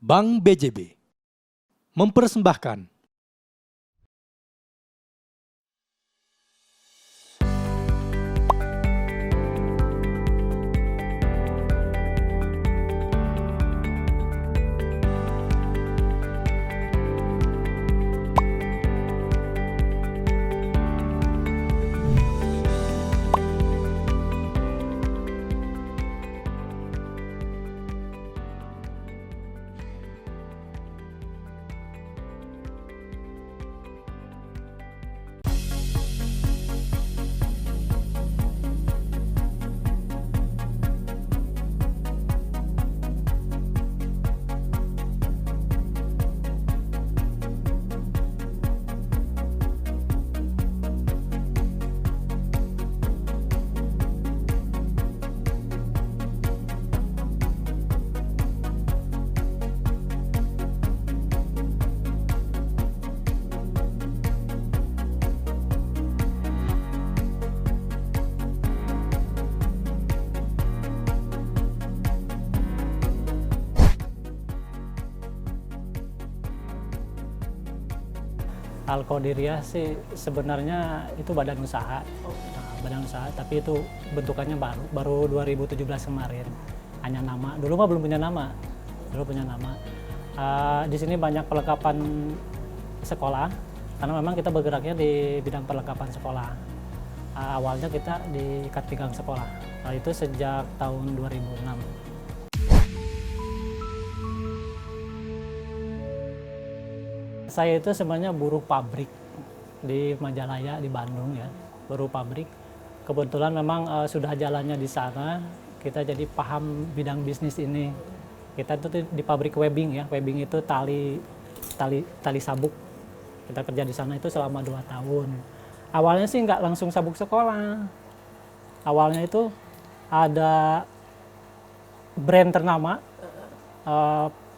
Bank BJB mempersembahkan Alkodiria sih sebenarnya itu badan usaha. Nah, badan usaha, tapi itu bentukannya baru 2017 kemarin. Hanya nama. Dulu mah belum punya nama. Di sini banyak perlengkapan sekolah, karena memang kita bergeraknya di bidang perlengkapan sekolah. Awalnya kita di ikat pinggang sekolah. Itu sejak tahun 2006. Saya itu sebenarnya buruh pabrik di Majalaya, di Bandung ya, buruh pabrik. Kebetulan memang sudah jalannya di sana, kita jadi paham bidang bisnis ini. Kita itu di pabrik webbing ya, webbing itu tali sabuk. Kita kerja di sana itu selama 2 tahun. Awalnya sih nggak langsung sabuk sekolah. Awalnya itu ada brand ternama,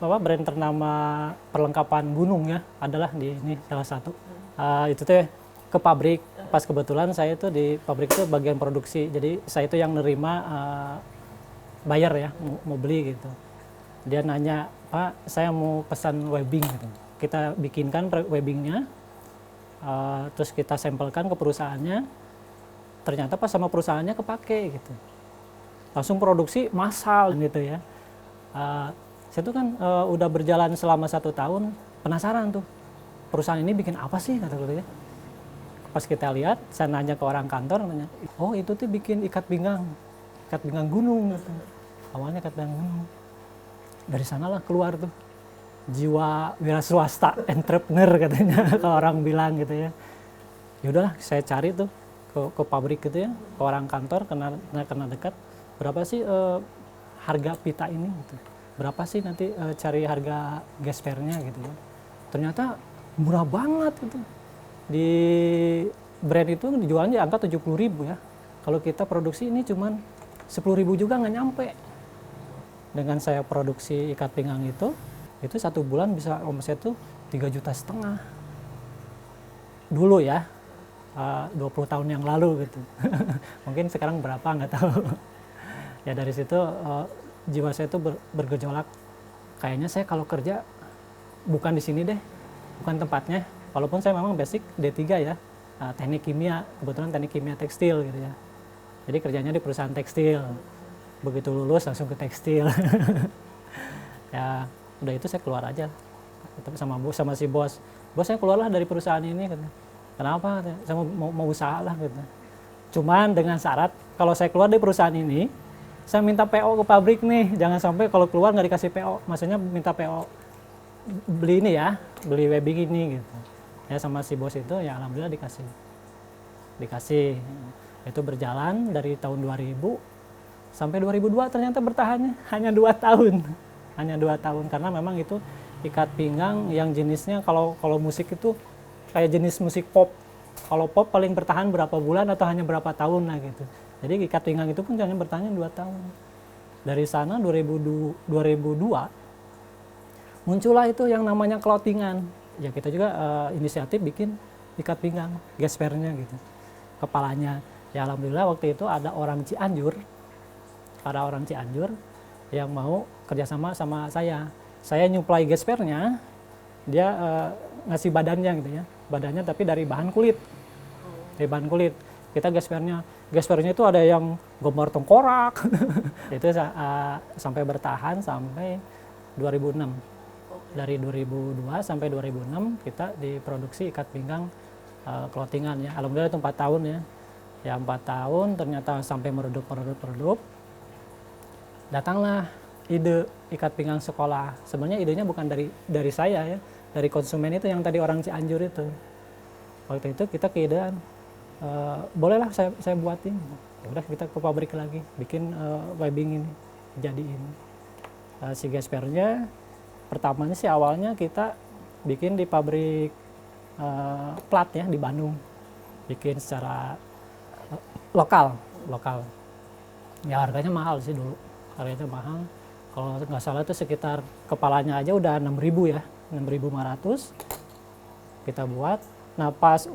brand ternama perlengkapan gunung ya, adalah di ini salah satu. Itu tuh ke pabrik, pas kebetulan saya itu di pabrik itu bagian produksi, jadi saya itu yang nerima bayar ya, mau beli gitu. Dia nanya, "Pak, saya mau pesan webbing," gitu. Kita bikinkan webbingnya, terus kita sampelkan ke perusahaannya, ternyata pas sama perusahaannya kepake gitu. Langsung produksi massal gitu ya. Saya tuh kan udah berjalan selama 1 tahun, penasaran tuh, perusahaan ini bikin apa sih, kata gue ya. Pas kita lihat, saya nanya ke orang kantor, nanya, "Oh itu tuh bikin ikat pinggang gunung," gitu. Awalnya ikat pinggang gunung. Dari sanalah keluar tuh jiwa wira swasta, entrepreneur katanya, kalau orang bilang gitu ya. Ya udahlah, saya cari tuh ke pabrik gitu ya, ke orang kantor, karena dekat, berapa sih harga pita ini gitu. Berapa sih nanti cari harga gespernya gitu ya. Ternyata murah banget gitu. Di brand itu dijualnya di angka 70.000 ya. Kalau kita produksi ini cuman 10.000 juga nggak nyampe. Dengan saya produksi ikat pinggang itu 1 bulan bisa omset tuh 3,5 juta. Dulu ya, 20 tahun yang lalu gitu. Mungkin sekarang berapa nggak tahu. Ya dari situ jiwa saya itu bergejolak. Kayaknya saya kalau kerja bukan di sini deh, bukan tempatnya. Walaupun saya memang basic D3 ya, teknik kimia, kebetulan teknik kimia tekstil gitu ya. Jadi kerjanya di perusahaan tekstil. Begitu lulus langsung ke tekstil. Ya udah itu saya keluar aja. Sama si bos. "Bos, saya keluarlah dari perusahaan ini," gitu. "Kenapa?" "Saya mau usaha lah," gitu. Cuman dengan syarat kalau saya keluar dari perusahaan ini, saya minta PO ke pabrik nih, jangan sampai kalau keluar nggak dikasih PO. Maksudnya minta PO beli ini ya, beli webbing ini gitu. Ya sama si bos itu ya alhamdulillah dikasih. Itu berjalan dari tahun 2000 sampai 2002, ternyata bertahannya hanya 2 tahun. Hanya 2 tahun karena memang itu ikat pinggang yang jenisnya kalau musik itu kayak jenis musik pop. Kalau pop paling bertahan berapa bulan atau hanya berapa tahun lah gitu. Jadi ikat pinggang itu pun hanya bertahan 2 tahun. Dari sana 2002 muncullah itu yang namanya clothingan. Ya kita juga inisiatif bikin ikat pinggang, gespernya gitu, kepalanya. Ya alhamdulillah waktu itu ada orang Cianjur yang mau kerjasama sama saya. Saya nyuplai gespernya, dia ngasih badannya gitu ya, badannya tapi dari bahan kulit. Dari bahan kulit. Kita gespernya itu ada yang gambar tengkorak. Itu sampai bertahan sampai 2006. Dari 2002 sampai 2006 kita diproduksi ikat pinggang clothingan ya. Alhamdulillah itu 4 tahun ya. Ya 4 tahun ternyata sampai meredup. Datanglah ide ikat pinggang sekolah. Sebenarnya idenya bukan dari saya ya, dari konsumen itu yang tadi orang Cianjur itu. Waktu itu kita keidean, bolehlah saya buatin. Ya udah kita ke pabrik lagi, bikin webbing ini, jadiin. Si gespernya pertamanya sih awalnya kita bikin di pabrik plat ya di Bandung, bikin secara lokal. Ya harganya mahal sih dulu, harganya mahal. Kalau nggak salah itu sekitar kepalanya aja udah 6.000 ya, 6.500 kita buat. Nah pas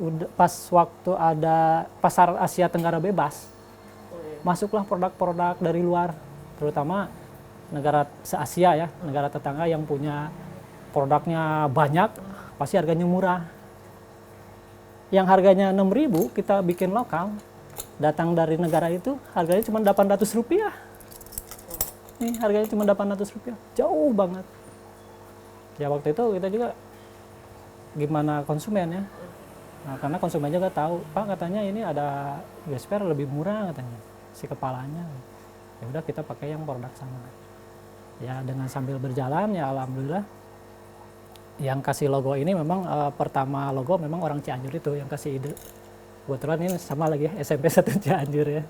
waktu ada pasar Asia Tenggara bebas, masuklah produk-produk dari luar, terutama negara se-Asia ya, negara tetangga yang punya produknya banyak, pasti harganya murah. Yang harganya 6.000 kita bikin lokal, datang dari negara itu harganya cuma Rp800. Nih harganya cuma Rp800, jauh banget. Ya waktu itu kita juga gimana konsumen ya. Nah, karena konsumen juga tahu, Pak katanya ini ada gesper lebih murah katanya, si kepalanya. Ya udah kita pakai yang produk sana. Ya dengan sambil berjalan ya alhamdulillah. Yang kasih logo ini memang pertama logo memang orang Cianjur itu yang kasih ide. Kebetulan ini sama lagi ya, SMP 1 Cianjur ya.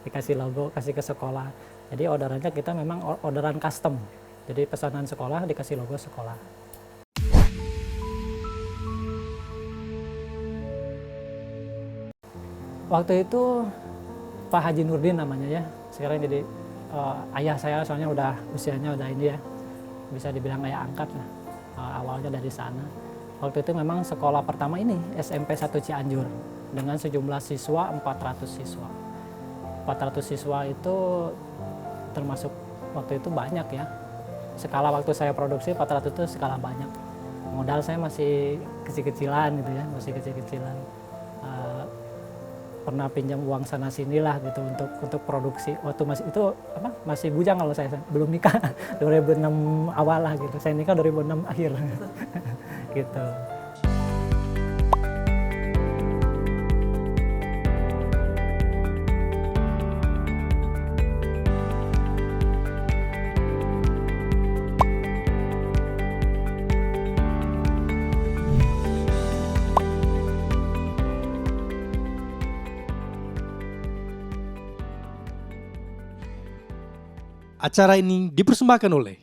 Dikasih logo, kasih ke sekolah. Jadi orderannya kita memang orderan custom. Jadi pesanan sekolah dikasih logo sekolah. Waktu itu Pak Haji Nurdin namanya ya. Sekarang jadi ayah saya, soalnya udah usianya udah ini ya. Bisa dibilang ayah angkat lah. Awalnya dari sana. Waktu itu memang sekolah pertama ini SMP 1 Cianjur dengan sejumlah siswa 400 siswa. 400 siswa itu termasuk waktu itu banyak ya. Skala waktu saya produksi 400 itu skala banyak. Modal saya masih kecil-kecilan gitu ya, masih kecil-kecilan. Pernah pinjam uang sana sini lah gitu untuk produksi. Waktu masih bujang kalau saya belum nikah 2006 awal lah gitu. Saya nikah 2006 akhir gitu. Acara ini dipersembahkan oleh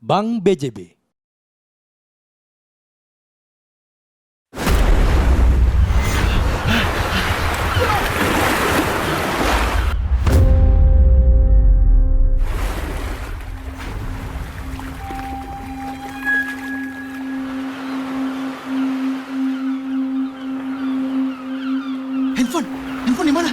Bank BJB. Handphone di mana?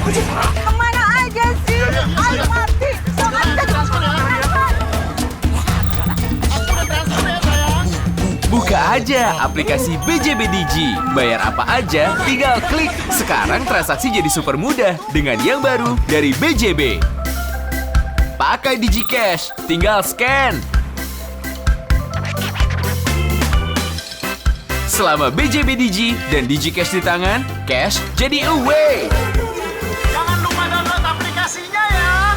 Kemana aja sih? Ayo mati. Buka aja aplikasi BJB Digi. Bayar apa aja, tinggal klik. Sekarang transaksi jadi super mudah dengan yang baru dari BJB. Pakai Digi Cash, tinggal scan. Selama BJB Digi dan Digi Cash di tangan, cash jadi away. Jangan lupa download aplikasinya ya.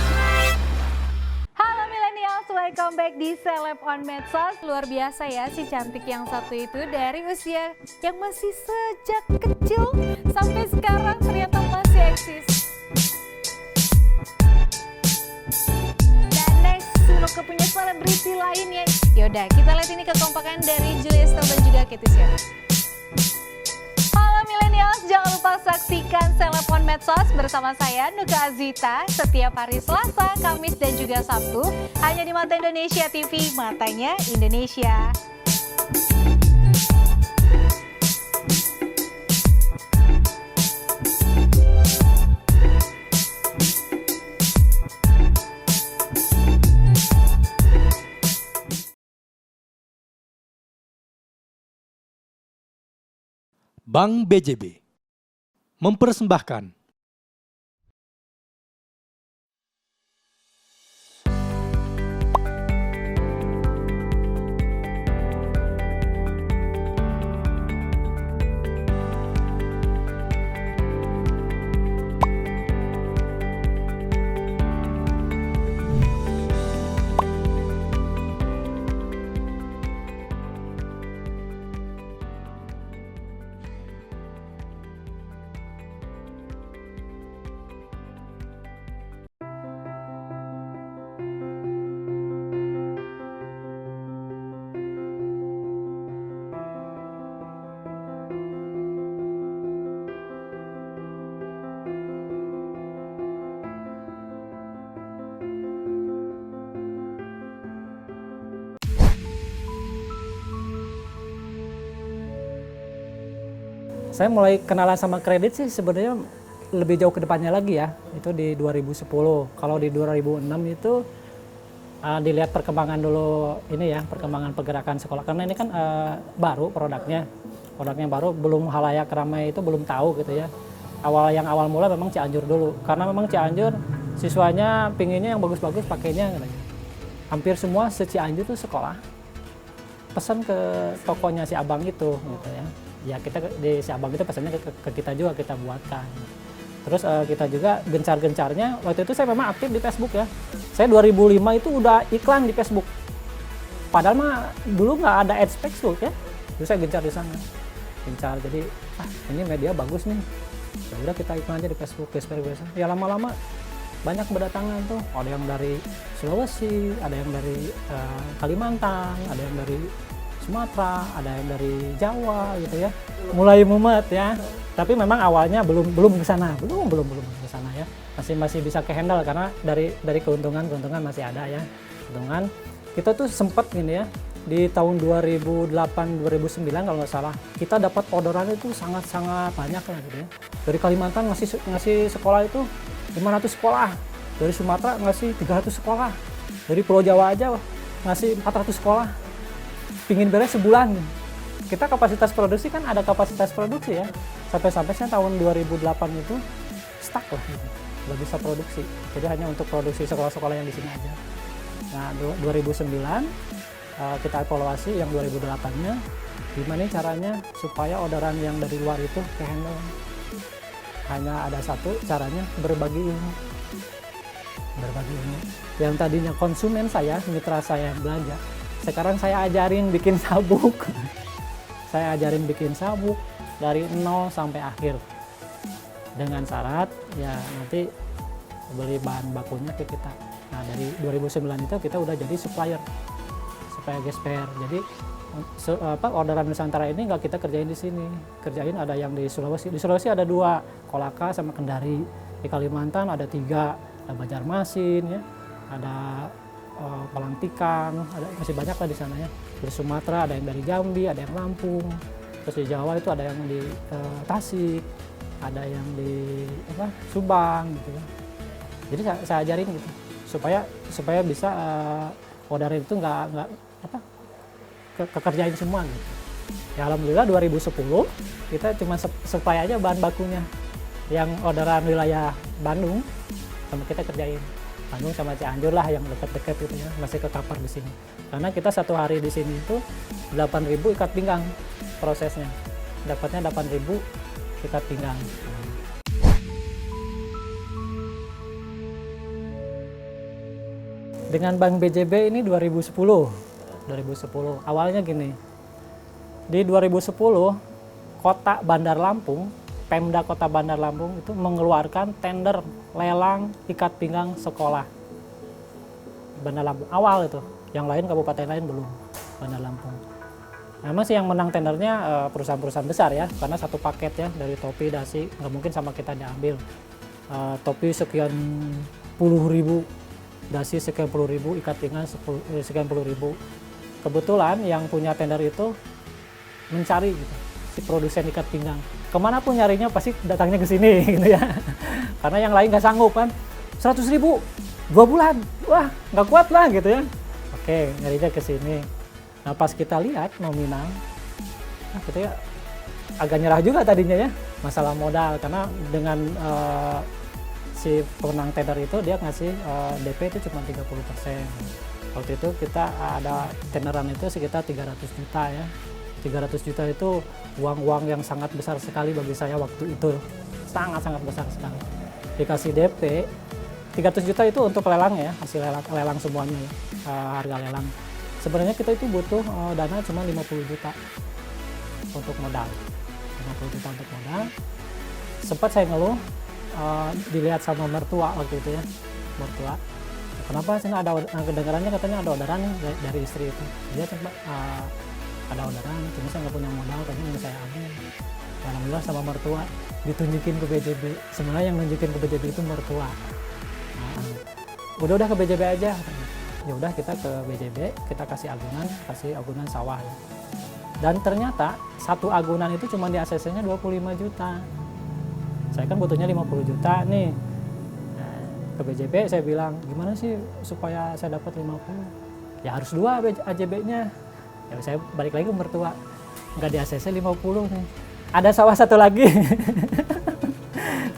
Halo millennials, welcome back di Seleb on Medsos. Luar biasa ya si cantik yang satu itu, dari usia yang masih sejak kecil sampai sekarang ternyata masih eksis. Dan next, Sunoke punya selebriti lainnya. Yaudah, kita lihat ini kekompakan dari Julia Estelle dan juga Katy Sierra. Halo millennials, jangan lupa saksikan Seleb on Medsos bersama saya Nuka Azita setiap hari Selasa, Kamis dan juga Sabtu hanya di Mata Indonesia TV, matanya Indonesia. Bank BJB mempersembahkan Saya mulai kenalan sama kredit sih sebenarnya lebih jauh ke depannya lagi ya. Itu di 2010. Kalau di 2006 itu dilihat perkembangan dulu ini ya, perkembangan pergerakan sekolah. Karena ini kan baru produknya. Produknya baru, belum halayak ramai itu belum tahu gitu ya. Awal mula memang Cianjur dulu. Karena memang Cianjur siswanya pinginnya yang bagus-bagus pakainya katanya. Hampir semua se-Cianjur tuh sekolah. Pesan ke tokonya si abang itu gitu ya. Ya kita di si abang itu pesannya ke kita juga, kita buatkan. Terus kita juga gencar-gencarnya, waktu itu saya memang aktif di Facebook ya. Saya 2005 itu udah iklan di Facebook. Padahal mah dulu nggak ada ads Facebook ya. Terus saya gencar di sana. Gencar, jadi ini media bagus nih. Ya udah kita iklan aja di Facebook, biasa. Ya lama-lama banyak berdatangan tuh. Ada yang dari Sulawesi, ada yang dari Kalimantan, ada yang dari Sumatera, ada yang dari Jawa gitu ya. Mulai mumet ya. Tapi memang awalnya belum ke sana, belum ke sana ya. Masih bisa ke-handle karena dari keuntungan masih ada ya. Keuntungan kita tuh sempat gini ya. Di tahun 2008 2009 kalau nggak salah, kita dapat orderan itu sangat banyak lah gitu ya. Dari Kalimantan ngasih sekolah itu 500 sekolah. Dari Sumatera ngasih 300 sekolah. Dari Pulau Jawa aja ngasih 400 sekolah. Pingin beres sebulan. Kita kapasitas produksi kan ada kapasitas produksi ya. Sampai tahun 2008 itu stuck lah gitu. Nggak bisa produksi. Jadi hanya untuk produksi sekolah-sekolah yang di sini aja. Nah 2009 kita evaluasi yang 2008-nya gimana caranya supaya orderan yang dari luar itu ke handle. Hanya ada satu caranya, berbagi ilmu. Berbagi ilmu. Yang tadinya konsumen saya, mitra saya yang belanja, sekarang saya ajarin bikin sabuk. Saya ajarin bikin sabuk dari nol sampai akhir. Dengan syarat ya nanti beli bahan bakunya ke kita. Nah dari 2009 itu kita udah jadi supplier gesper. Jadi orderan Nusantara ini nggak kita kerjain di sini. Kerjain ada yang di Sulawesi. Di Sulawesi ada 2, Kolaka sama Kendari. Di Kalimantan ada 3, ada Banjarmasin ya. Ada Pelantikan, masih banyak lah di sana ya. Di Sumatera ada yang dari Jambi, ada yang Lampung. Terus di Jawa itu ada yang di Tasik, ada yang di Subang gitu ya. Jadi saya ajarin gitu supaya bisa orderan itu nggak kekerjain semua gitu. Ya alhamdulillah 2010 kita cuma supply aja bahan bakunya. Yang orderan wilayah Bandung sama kita kerjain. Bandung sama Cianjur lah yang dekat-dekat gitu ya, masih kekapar di sini. Karena kita satu hari di sini itu 8.000 ikat pinggang prosesnya. Dapatnya 8.000 ikat pinggang. Dengan Bank BJB ini 2010. Awalnya gini. Di 2010 Kota Bandar Lampung, Pemda Kota Bandar Lampung itu mengeluarkan tender lelang ikat pinggang sekolah. Bandar Lampung awal itu, yang lain kabupaten lain belum. Bandar Lampung. Memang sih yang menang tendernya perusahaan-perusahaan besar ya, karena satu paket ya dari topi, dasi, nggak mungkin sama kita diambil. Topi sekian puluh ribu, dasi sekian puluh ribu, ikat pinggang sekian puluh ribu. Kebetulan yang punya tender itu mencari gitu, si produsen ikat pinggang. Kemanapun nyarinya pasti datangnya ke sini gitu ya. Karena yang lain nggak sanggup kan, 100 ribu, 2 bulan, wah nggak kuat lah gitu ya. Oke, nyarinya ke sini. Nah pas kita lihat nominal, kita ya agak nyerah juga tadinya ya, masalah modal. Karena dengan si pemenang tender itu dia ngasih DP itu cuma 30%. Waktu itu kita ada tenderan itu sekitar 300 juta ya. 300 juta itu uang-uang yang sangat besar sekali bagi saya waktu itu. Sangat-sangat besar sekali. Dikasih DP, 300 juta itu untuk lelang ya, hasil lelang semuanya ya, harga lelang. Sebenarnya kita itu butuh dana cuma 50 juta untuk modal. 50 juta untuk modal. Sempat saya ngeluh, dilihat sama mertua waktu itu ya, mertua. Kenapa sih ada kedengarannya katanya ada orderan dari istri itu. Dia coba ada orderan, cuma saya nggak punya modal, tadi mau saya ambil. Alhamdulillah sama mertua ditunjukin ke BJB. Sebenarnya yang nunjukin ke BJB itu mertua. Udah ke BJB aja. Ya udah kita ke BJB, kita kasih agunan sawah ya. Dan ternyata satu agunan itu cuma di ACC-nya 25 juta. Saya kan butuhnya 50 juta nih. Nah, ke BJB saya bilang, gimana sih supaya saya dapat 50? Ya harus 2 AJB-nya. Ya saya balik lagi ke mertua, nggak di ACC 50 nih. Ada sawah satu lagi.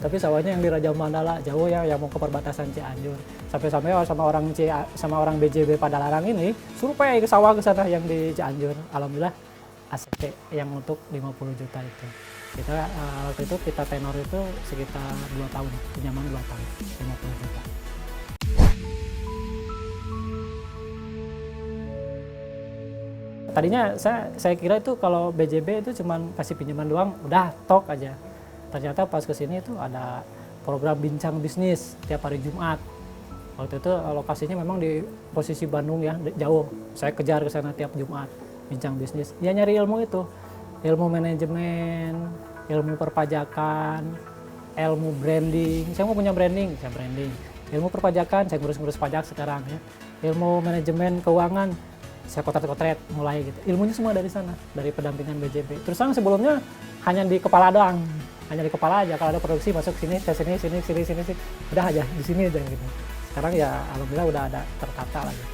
Tapi sawahnya yang di Raja Mandala, jauh ya, yang mau ke perbatasan Cianjur. Sampai-sampai sama orang BJB Padalarang ini suruh ke sawah ke sana yang di Cianjur. Alhamdulillah ACC yang untuk 50 juta itu. Kita waktu itu kita tenor itu sekitar 2 tahun, pinjaman 2 tahun, 50 juta. Tadinya saya kira itu kalau BJB itu cuma kasih pinjaman doang, udah tok aja. Ternyata pas kesini itu ada program bincang bisnis tiap hari Jumat. Waktu itu lokasinya memang di posisi Bandung ya, jauh. Saya kejar ke sana tiap Jumat, bincang bisnis. Ya nyari ilmu itu, ilmu manajemen, ilmu perpajakan, ilmu branding. Saya mau punya branding, saya branding. Ilmu perpajakan, saya ngurus-ngurus pajak sekarang ya. Ilmu manajemen keuangan, saya kotret-kotret mulai gitu. Ilmunya semua dari sana, dari pendampingan BJB. Terus sebelumnya hanya di kepala doang. Hanya di kepala aja, kalau ada produksi masuk sini, ke sini, udah aja di sini aja gitu. Sekarang ya alhamdulillah udah ada tertata lagi.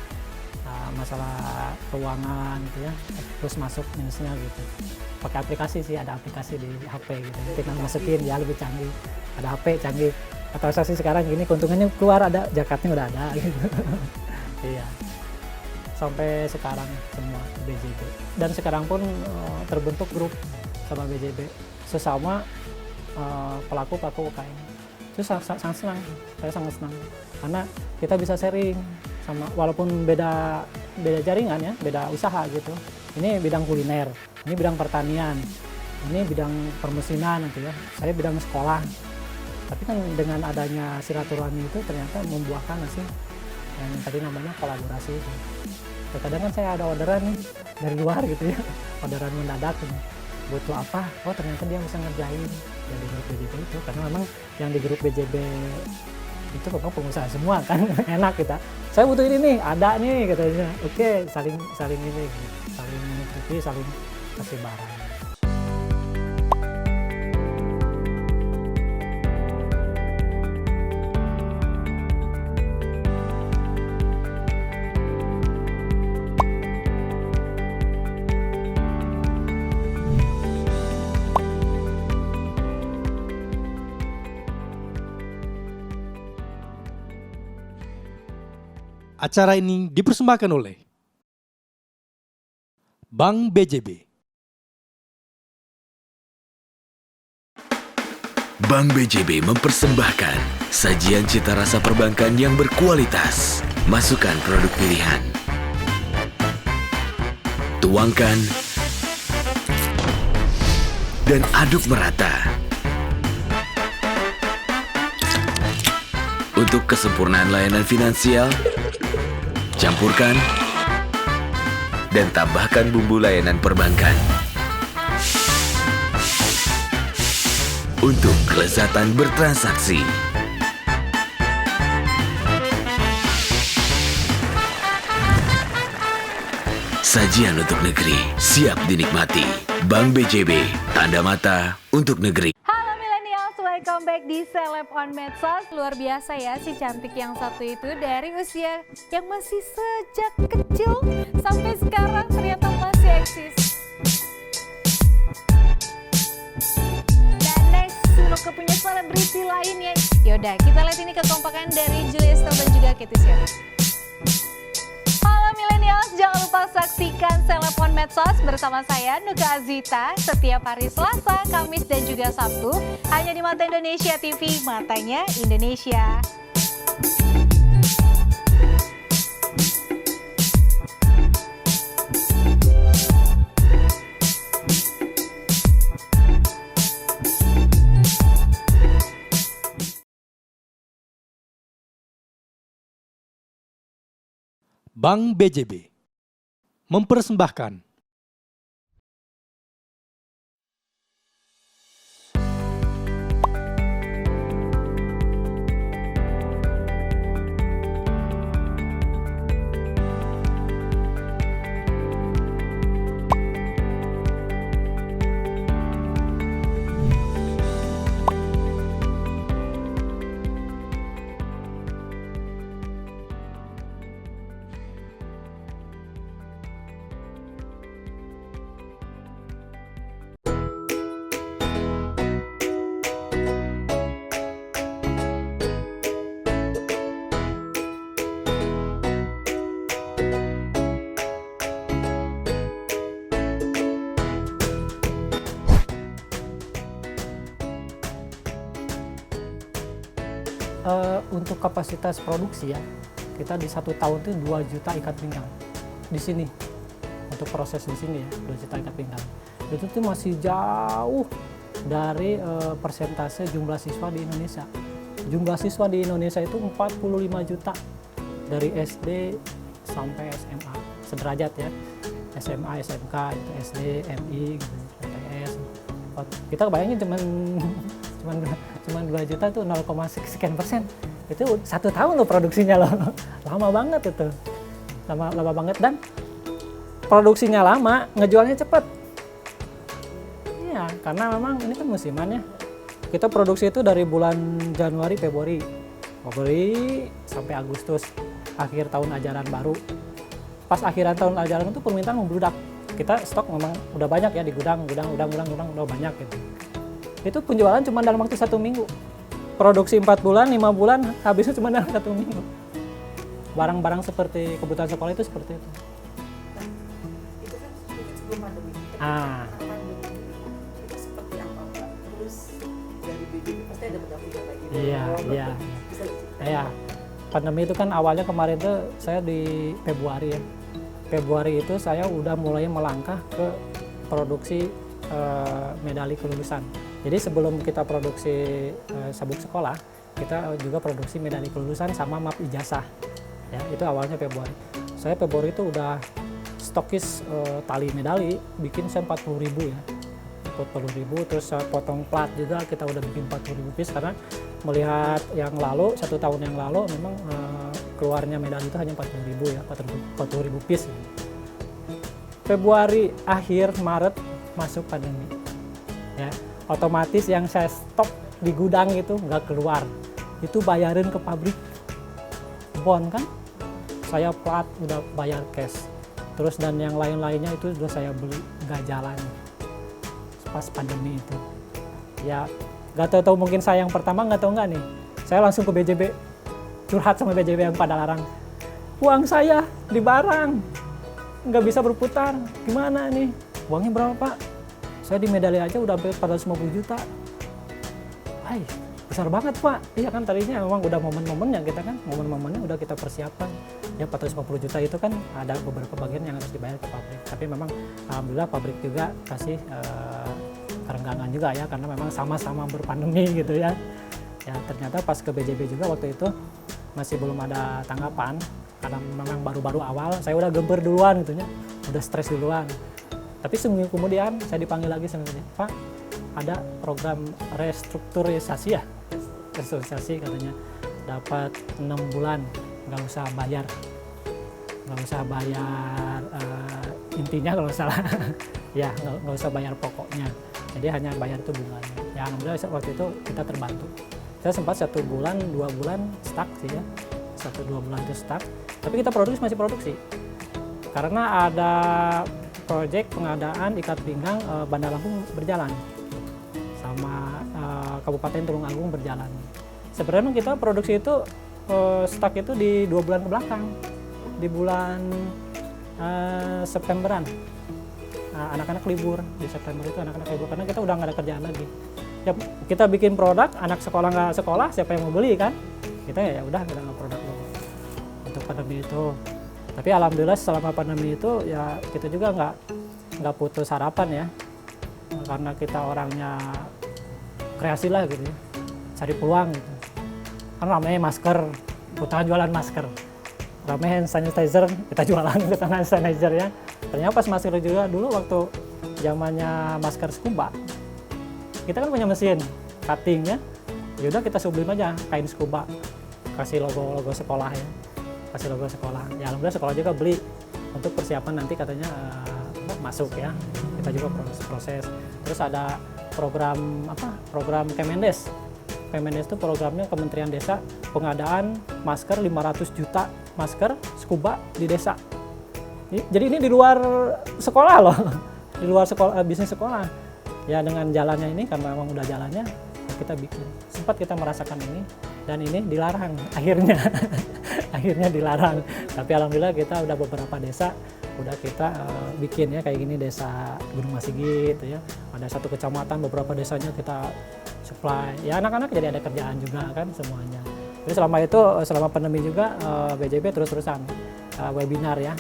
Masalah keuangan gitu ya, terus masuk minusnya gitu. Pakai aplikasi sih, ada aplikasi di HP gitu. Tinggal masukin ya lebih canggih. Ada HP canggih. Atau sih sekarang gini keuntungannya keluar ada, zakatnya udah ada gitu. Iya. Sampai sekarang semua BJB. Dan sekarang pun terbentuk grup sama BJB sesama pelaku UKM. Itu sangat senang, saya sangat senang karena kita bisa sharing sama walaupun beda jaringan ya, beda usaha gitu. Ini bidang kuliner, ini bidang pertanian, ini bidang permesinan gitu ya. Saya bidang sekolah. Tapi kan dengan adanya silaturahmi itu ternyata membuahkan hasil yang tadi namanya kolaborasi. Terkadang kan saya ada orderan nih dari luar gitu ya, orderan mendadak gitu. Butuh apa? Oh ternyata dia bisa ngerjain dari grup BJB itu, karena memang yang di grup BJB itu memang pengusaha semua kan. Enak kita. Saya butuh ini nih, ada nih katanya. Oke, saling ini, saling menutupi, saling kasih barang. Acara ini dipersembahkan oleh Bank BJB. Bank BJB mempersembahkan sajian cita rasa perbankan yang berkualitas. Masukkan produk pilihan. Tuangkan dan aduk merata. Untuk kesempurnaan layanan finansial, campurkan dan tambahkan bumbu layanan perbankan. Untuk kelezatan bertransaksi. Sajian untuk negeri siap dinikmati. Bank BJB, tanda mata untuk negeri. Halo millennials, welcome back di Seleb on Medsos. Luar biasa ya si cantik yang satu itu dari usia yang masih sejak kecil sampai sekarang ternyata masih eksis. Dan next, lo punya selebriti lainnya. Yaudah, kita lihat ini kekompakan dari Julia Estelle dan juga Katy Sherry. Halo millennials, jangan lupa saksikan Seleb on Medsos bersama saya Nuka Azita setiap hari Selasa, Kamis dan juga Sabtu hanya di Mata Indonesia TV, matanya Indonesia. Bank BJB mempersembahkan untuk kapasitas produksi ya, kita di 1 tahun itu 2 juta ikat pinggang di sini. Untuk proses di sini ya, 2 juta ikat pinggang. Itu tuh masih jauh dari persentase jumlah siswa di Indonesia. Jumlah siswa di Indonesia itu 45 juta dari SD sampai SMA, sederajat ya. SMA, SMK, itu SD, MI, gitu, PTS. Kita bayangin cuman 2 juta itu 0,sekian%. Itu 1 tahun loh produksinya loh. Lama banget itu. Lama banget, dan produksinya lama, ngejualnya cepet. Iya, karena memang ini kan musiman ya. Kita produksi itu dari bulan Januari, Februari sampai Agustus, akhir tahun ajaran baru. Pas akhiran tahun ajaran itu permintaan membludak. Kita stok memang udah banyak ya di gudang udah banyak gitu. Itu penjualan cuma dalam waktu 1 minggu. Produksi 4 bulan, 5 bulan, habisnya cuma dalam 1 minggu. Barang-barang seperti kebutuhan sekolah itu seperti itu. Itu kan sebelum pandemi. Pandemi itu seperti apa Pak? Terus dari BJB pasti ada pendampingan lagi. Iya. Ya, pandemi itu kan awalnya kemarin tuh saya di Februari ya. Februari itu saya udah mulai melangkah ke produksi medali kelulusan. Jadi sebelum kita produksi sabuk sekolah, kita juga produksi medali kelulusan sama map ijazah. Ya, itu awalnya Februari. Saya Februari itu udah stokis tali medali, bikin saya 40.000 ya. 40.000, terus potong plat juga kita udah bikin 40.000 piece, karena melihat yang lalu, 1 tahun yang lalu memang keluarnya medali itu hanya 40.000 ya, 40.000 piece. Februari akhir Maret masuk pandemi. Ya, otomatis yang saya stok di gudang itu nggak keluar. Itu bayarin ke pabrik. Bon kan? Saya plat udah bayar cash. Terus dan yang lain-lainnya itu sudah saya beli, nggak jalan. Pas pandemi itu. Ya, nggak tahu mungkin saya yang pertama, nggak tahu nggak nih. Saya langsung ke BJB. Curhat sama BJB yang pada larang. Uang saya di barang. Nggak bisa berputar. Gimana nih? Uangnya berapa Pak? Saya di medali aja udah sampai 450 juta. Hai, besar banget Pak. Iya kan tadinya memang udah momen-momennya kita kan. Momen-momennya udah kita persiapkan. Ya 450 juta itu kan ada beberapa bagian yang harus dibayar ke pabrik. Tapi memang alhamdulillah pabrik juga kasih kerenggangan juga ya. Karena memang sama-sama berpandemi gitu ya. Ya ternyata pas ke BJB juga waktu itu masih belum ada tanggapan. Karena memang baru-baru awal, saya udah gemper duluan gitu ya. udah stres duluan. Tapi seminggu kemudian saya dipanggil lagi sama dia, Pak, ada program restrukturisasi ya, restrukturisasi katanya, dapat 6 bulan, nggak usah bayar intinya kalau salah, ya nggak usah bayar pokoknya, jadi hanya bayar itu bulanan. Ya alhamdulillah waktu itu kita terbantu. Saya sempat 1 bulan, 2 bulan stuck sih ya, 1-2 bulan itu stuck, tapi kita masih produksi, karena ada proyek pengadaan ikat pinggang Bandar Lampung berjalan sama Kabupaten Tulung Agung berjalan. Sebenarnya kita produksi itu stuck itu di 2 bulan ke belakang, di bulan Septemberan. Anak-anak libur di September itu, anak-anak libur karena kita udah nggak ada kerjaan lagi. Ya, kita bikin produk, anak sekolah nggak sekolah, siapa yang mau beli kan? Kita ya udah kita nggak produk dulu untuk pandemi itu. Tapi alhamdulillah selama pandemi itu ya kita juga nggak putus harapan ya, karena kita orangnya kreasi lah gitu ya, cari peluang gitu. Kan ramai masker, kita jualan masker, ramai hand sanitizer, kita jualan hand sanitizer ya. Ternyata pas masker juga dulu waktu zamannya masker scuba, kita kan punya mesin cutting ya, yaudah kita sublim aja kain scuba, kasih logo sekolah ya. Kasih logo sekolah. Ya alhamdulillah sekolah juga beli untuk persiapan nanti katanya masuk ya. Kita juga proses. Terus ada program Kemendes. Kemendes itu programnya Kementerian Desa, pengadaan masker 500 juta masker scuba di desa. Jadi ini di luar sekolah loh. Di luar sekolah, bisnis sekolah. Ya dengan jalannya ini karena memang udah jalannya kita bikin. Sempat kita merasakan ini dan ini dilarang akhirnya. Akhirnya dilarang, tapi alhamdulillah kita udah beberapa desa udah kita bikin ya kayak gini, desa Gunung Masigit ya, ada 1 kecamatan beberapa desanya kita supply ya, anak-anak jadi ada kerjaan juga kan semuanya. Jadi selama pandemi juga BJB terus-terusan webinar ya,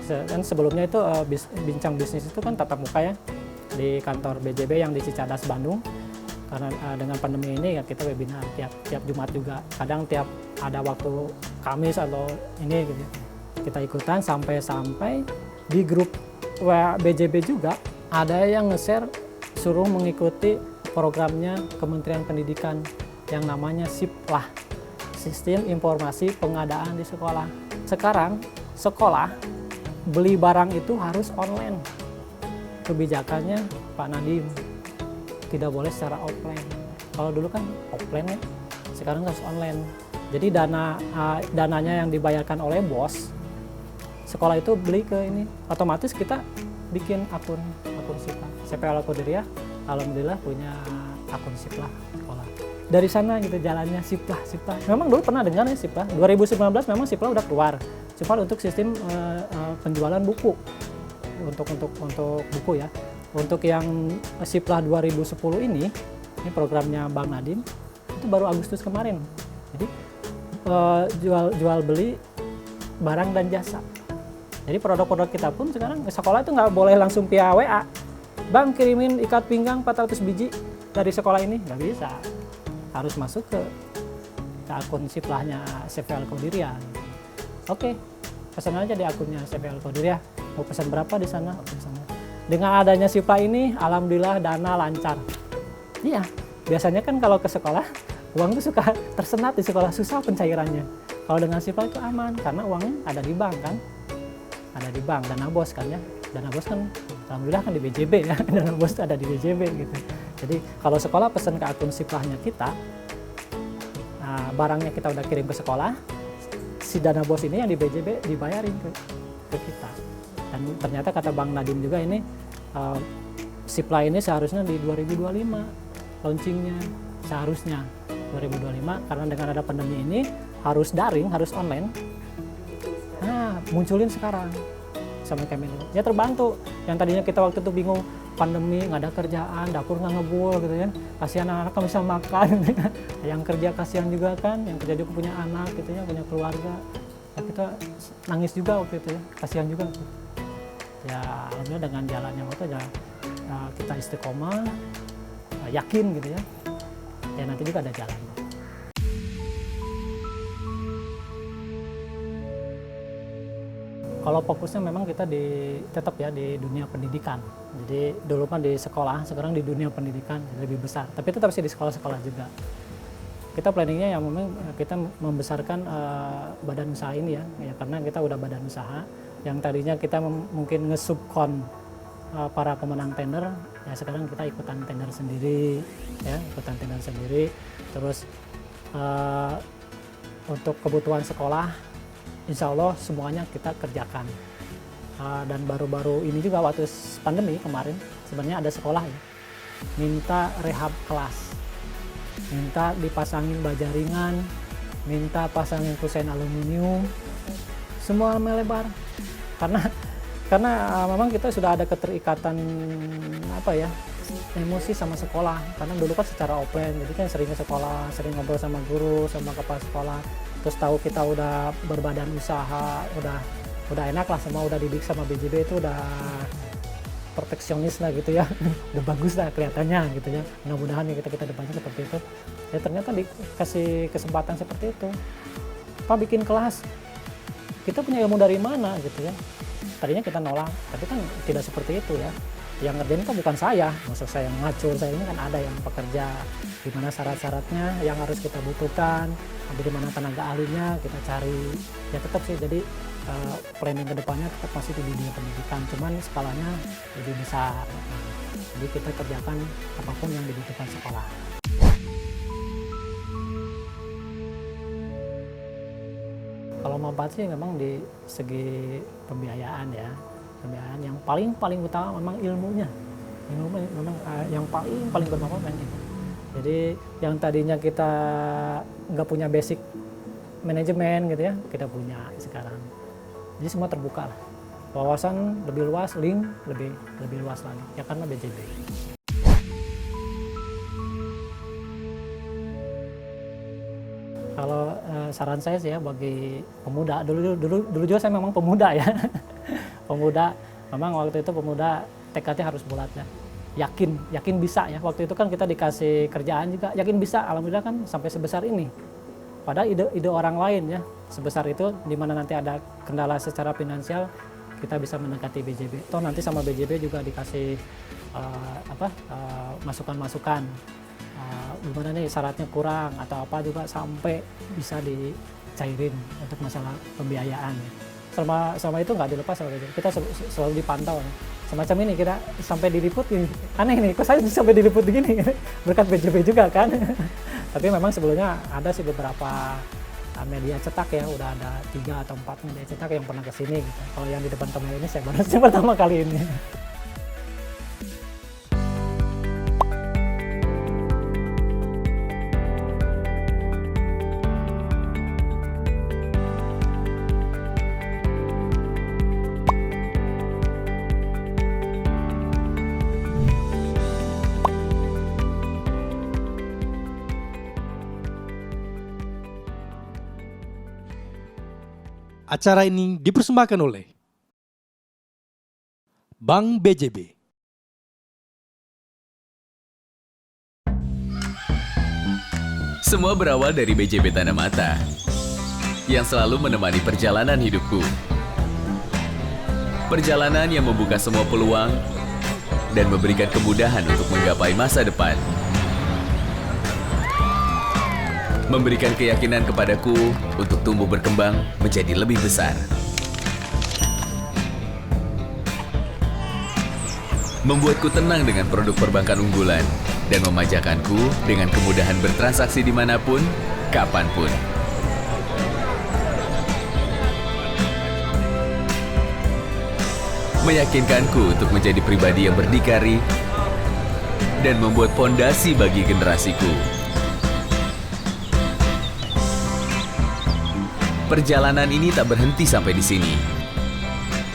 dan sebelumnya itu bincang bisnis itu kan tatap muka ya di kantor BJB yang di Cicadas Bandung. Karena dengan pandemi ini ya kita webinar tiap Jumat juga, kadang tiap ada waktu Kamis atau ini gitu. Kita ikutan sampai di grup BJB juga ada yang nge-share suruh mengikuti programnya Kementerian Pendidikan yang namanya SIPLAH, Sistem Informasi Pengadaan di Sekolah. Sekarang sekolah beli barang itu harus online. Kebijakannya Pak Nadiem, tidak boleh secara offline. Kalau dulu kan offline ya, sekarang harus online. Jadi dananya yang dibayarkan oleh bos, sekolah itu beli ke ini, otomatis kita bikin akun SIPLAH. CPL Kodiriah, alhamdulillah punya akun SIPLAH sekolah. Dari sana gitu jalannya SIPLAH. Memang dulu pernah dengar ya SIPLAH. 2019 memang SIPLAH udah keluar. Cuma untuk sistem penjualan buku, untuk buku ya. Untuk yang SIPLAH 2010 ini programnya Bang Nadiem itu baru Agustus kemarin. Jadi jual beli barang dan jasa. Jadi produk-produk kita pun sekarang sekolah itu nggak boleh langsung via WA. Bang kirimin ikat pinggang 400 biji dari sekolah ini, nggak bisa. Harus masuk ke akun SIPLAH-nya CPL Kodiriah. Oke, pesan aja di akunnya CPL Kodiriah. Mau pesan berapa di sana? Dengan adanya SIPLAH ini, alhamdulillah dana lancar. Iya, biasanya kan kalau ke sekolah, uang itu suka tersenat di sekolah, susah pencairannya. Kalau dengan SIPLAH itu aman, karena uangnya ada di bank kan. Ada di bank, dana bos kan ya. Dana bos kan, alhamdulillah kan di BJB ya. Dana bos ada di BJB gitu. Jadi kalau sekolah pesan ke akun SIPLAH-nya kita, nah, barangnya kita udah kirim ke sekolah, si dana bos ini yang di BJB dibayarin ke kita. Dan ternyata kata Bang Nadiem juga ini, SIPLAH ini seharusnya di 2025 launchingnya, seharusnya 2025, karena dengan ada pandemi ini harus daring, harus online. Nah, munculin sekarang sama Kemenlu. Ya terbantu. Yang tadinya kita waktu itu bingung, pandemi, nggak ada kerjaan, dapur nggak ngebul gitu ya. Kasihan anak-anak nggak bisa makan. Yang kerja kasihan juga kan, yang kerja juga punya anak gitu ya, punya keluarga. Ya, kita nangis juga waktu itu ya, kasihan juga. Ya alhamdulillah dengan jalannya waktu ya, kita istiqomah, yakin gitu ya. Ya nanti juga ada jalan. Kalau fokusnya memang kita tetap ya di dunia pendidikan. Jadi dulu kan di sekolah, sekarang di dunia pendidikan lebih besar. Tapi tetap sih di sekolah-sekolah juga. Kita planningnya yang memang kita membesarkan badan usaha ini ya, karena kita udah badan usaha. Yang tadinya kita mungkin nge-subkon para pemenang tender, ya sekarang kita ikutan tender sendiri, ya ikutan tender sendiri. Terus untuk kebutuhan sekolah, insya Allah semuanya kita kerjakan. Dan baru-baru ini juga waktu pandemi kemarin, sebenarnya ada sekolah ya, minta rehab kelas, minta dipasangin baja ringan, minta pasangin kusen aluminium, semua melebar. Karena memang kita sudah ada keterikatan emosi sama sekolah. Karena dulu kan secara offline, jadi kan sering ke sekolah, sering ngobrol sama guru, sama kepala sekolah. Terus tahu kita udah berbadan usaha, udah enak lah, semua udah didik sama BJB itu udah perfeksionis lah gitu ya, udah bagus lah kelihatannya gitu ya. Mudah-mudahan ya kita depannya seperti itu. Ya ternyata dikasih kesempatan seperti itu. Pak bikin kelas, kita punya ilmu dari mana gitu ya. Tadinya kita nolak, tapi kan tidak seperti itu ya. Yang ngerjain itu bukan saya, maksud saya yang ngacur, saya ini kan ada yang pekerja, di mana syarat-syaratnya yang harus kita butuhkan, di mana tenaga ahlinya kita cari. Ya tetap sih, jadi planning kedepannya tetap masih di dunia pendidikan, cuman skalanya lebih besar. Jadi kita kerjakan apapun yang dibutuhkan sekolah. Kalau manfaat sih memang di segi pembiayaan ya, pembiayaan yang paling utama memang ilmunya memang yang paling bermanfaat itu. Jadi yang tadinya kita nggak punya basic manajemen gitu ya, kita punya sekarang. Jadi semua terbuka lah, wawasan lebih luas, link lebih luas lagi ya karena BJB. Kalau saran saya sih ya bagi pemuda, dulu juga saya memang pemuda ya. Pemuda, memang waktu itu pemuda tekadnya harus bulat ya. Yakin bisa ya. Waktu itu kan kita dikasih kerjaan juga, yakin bisa. Alhamdulillah kan sampai sebesar ini. Padahal ide orang lain ya, sebesar itu, di mana nanti ada kendala secara finansial, kita bisa mendekati BJB. Toh nanti sama BJB juga dikasih masukan-masukan. Gimana nih syaratnya kurang atau apa juga sampai bisa dicairin untuk masalah pembiayaan. Selama itu nggak dilepas, kita selalu dipantau. Semacam ini kita sampai diliput, aneh nih, kok saya sampai diliput begini, berkat BJB juga kan. Tapi memang sebelumnya ada sih beberapa media cetak ya, udah ada 3 atau 4 media cetak yang pernah kesini. Gitu. Kalau yang di depan kamera ini saya baru pertama kali ini. Acara ini dipersembahkan oleh Bank BJB. Semua berawal dari BJB Tanda Mata yang selalu menemani perjalanan hidupku. Perjalanan yang membuka semua peluang dan memberikan kemudahan untuk menggapai masa depan. Memberikan keyakinan kepadaku untuk tumbuh berkembang menjadi lebih besar. Membuatku tenang dengan produk perbankan unggulan dan memajakanku dengan kemudahan bertransaksi dimanapun, kapanpun. Meyakinkanku untuk menjadi pribadi yang berdikari dan membuat fondasi bagi generasiku. Perjalanan ini tak berhenti sampai di sini.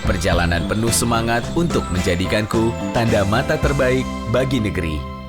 Perjalanan penuh semangat untuk menjadikanku tanda mata terbaik bagi negeri.